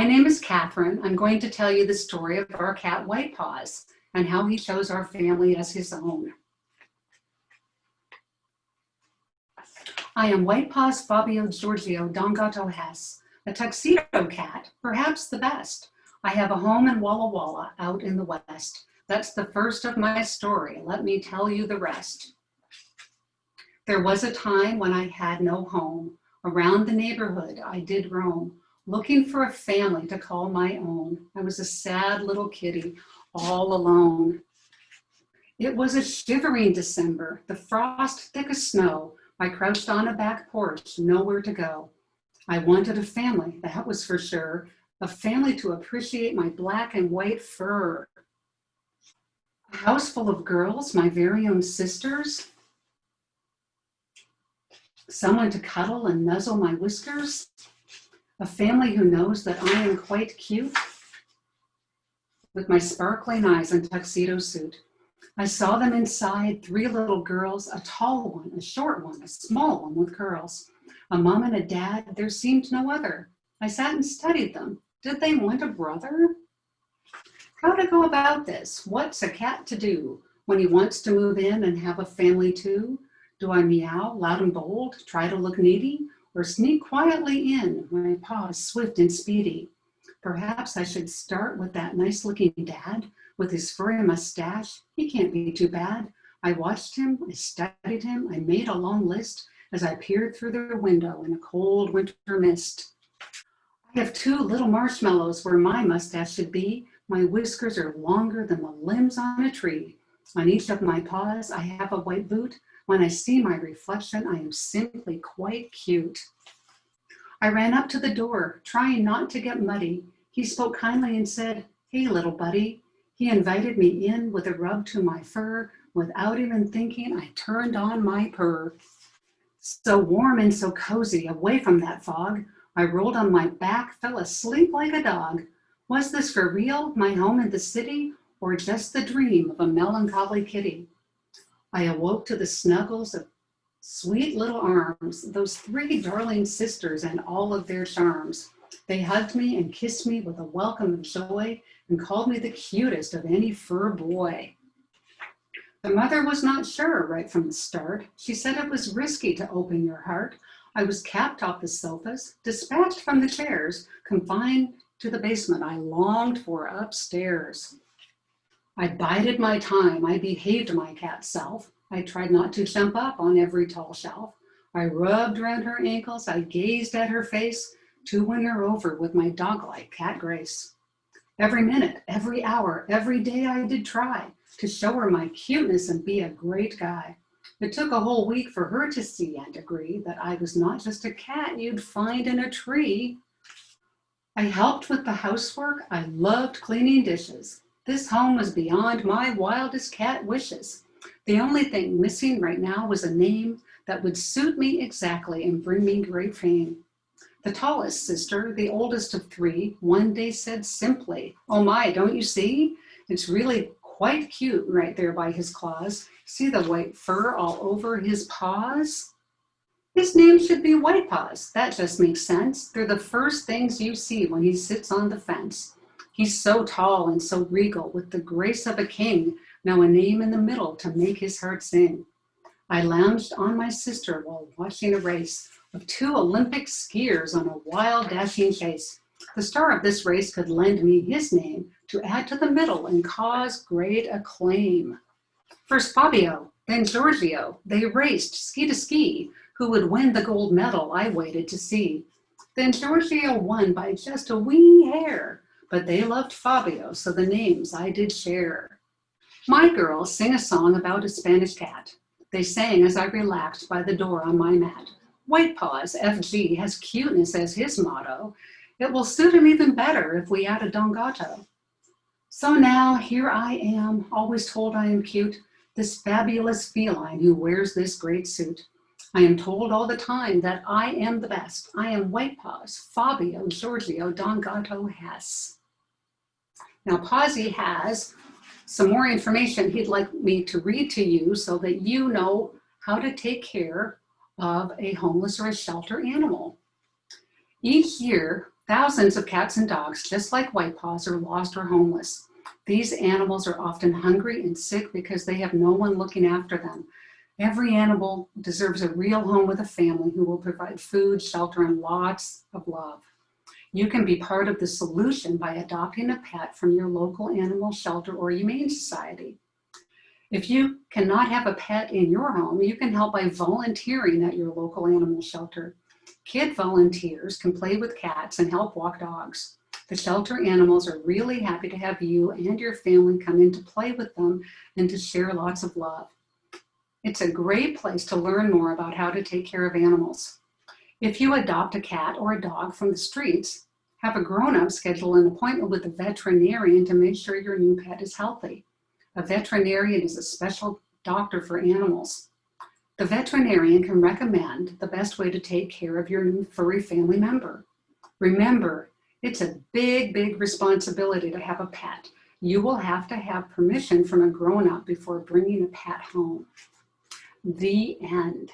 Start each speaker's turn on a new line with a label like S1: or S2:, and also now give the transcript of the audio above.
S1: My name is Kathryn. I'm going to tell you the story of our cat WhitePaws and how he chose our family as his own. I am WhitePaws Fabio Giorgio Gato Hess, a tuxedo cat, perhaps the best. I have a home in Walla Walla out in the West. That's the first of my story. Let me tell you the rest. There was a time when I had no home. Around the neighborhood I did roam, looking for a family to call my own. I was a sad little kitty, all alone. It was a shivering December, the frost thick as snow. I crouched on a back porch, nowhere to go. I wanted a family, that was for sure, a family to appreciate my black and white fur. A house full of girls, my very own sisters. Someone to cuddle and nuzzle my whiskers. A family who knows that I am quite cute. With my sparkling eyes and tuxedo suit. I saw them inside, 3 little girls, a tall one, a short one, a small one with curls. A mom and a dad, there seemed no other. I sat and studied them. Did they want a brother? How to go about this? What's a cat to do when he wants to move in and have a family too? Do I meow loud and bold, try to look needy, or sneak quietly in, my paws swift and speedy? Perhaps I should start with that nice-looking dad with his furry mustache. He can't be too bad. I watched him, I studied him, I made a long list as I peered through the window in a cold winter mist. I have 2 little marshmallows where my mustache should be. My whiskers are longer than the limbs on a tree. On each of my paws, I have a white boot. When I see my reflection, I am simply quite cute. I ran up to the door, trying not to get muddy. He spoke kindly and said, "Hey, little buddy." He invited me in with a rub to my fur. Without even thinking, I turned on my purr. So warm and so cozy, away from that fog. I rolled on my back, fell asleep like a dog. Was this for real, my home in the city, or just the dream of a melancholy kitty? I awoke to the snuggles of sweet little arms, those 3 darling sisters and all of their charms. They hugged me and kissed me with a welcome of joy and called me the cutest of any fur boy. The mother was not sure right from the start. She said it was risky to open your heart. I was capped off the sofas, dispatched from the chairs, confined to the basement I longed for upstairs. I bided my time. I behaved my cat self. I tried not to jump up on every tall shelf. I rubbed around her ankles. I gazed at her face to win her over with my dog-like cat grace. Every minute, every hour, every day I did try to show her my cuteness and be a great guy. It took a whole week for her to see and agree that I was not just a cat you'd find in a tree. I helped with the housework. I loved cleaning dishes. This home was beyond my wildest cat wishes. The only thing missing right now was a name that would suit me exactly and bring me great fame. The tallest sister, the oldest of 3, one day said simply, "Oh my, don't you see? It's really quite cute right there by his claws. See the white fur all over his paws? His name should be WhitePaws. That just makes sense. They're the first things you see when he sits on the fence. He's so tall and so regal with the grace of a king. Now a name in the middle to make his heart sing." I lounged on my sister while watching a race of 2 Olympic skiers on a wild dashing chase. The star of this race could lend me his name to add to the middle and cause great acclaim. First Fabio, then Giorgio, they raced ski to ski. Who would win the gold medal I waited to see. Then Giorgio won by just a wee hair, but they loved Fabio, so the names I did share. My girls sing a song about a Spanish cat. They sang as I relaxed by the door on my mat. WhitePaws, FG, has cuteness as his motto. It will suit him even better if we add a Don Gato. So now here I am, always told I am cute, this fabulous feline who wears this great suit. I am told all the time that I am the best. I am WhitePaws Fabio Giorgio Gato Hess. Now Pawsy has some more information he'd like me to read to you so that you know how to take care of a homeless or a shelter animal. Each year Thousands of cats and dogs, just like WhitePaws, are lost or homeless. These animals are often hungry and sick because they have no one looking after them. Every animal deserves a real home with a family who will provide food, shelter, and lots of love. You can be part of the solution by adopting a pet from your local animal shelter or humane society. If you cannot have a pet in your home, you can help by volunteering at your local animal shelter. Kid volunteers can play with cats and help walk dogs. The shelter animals are really happy to have you and your family come in to play with them and to share lots of love. It's a great place to learn more about how to take care of animals. If you adopt a cat or a dog from the streets, have a grown-up schedule an appointment with a veterinarian to make sure your new pet is healthy. A veterinarian is a special doctor for animals. The veterinarian can recommend the best way to take care of your new furry family member. Remember, it's a big, big responsibility to have a pet. You will have to have permission from a grown-up before bringing a pet home. The end.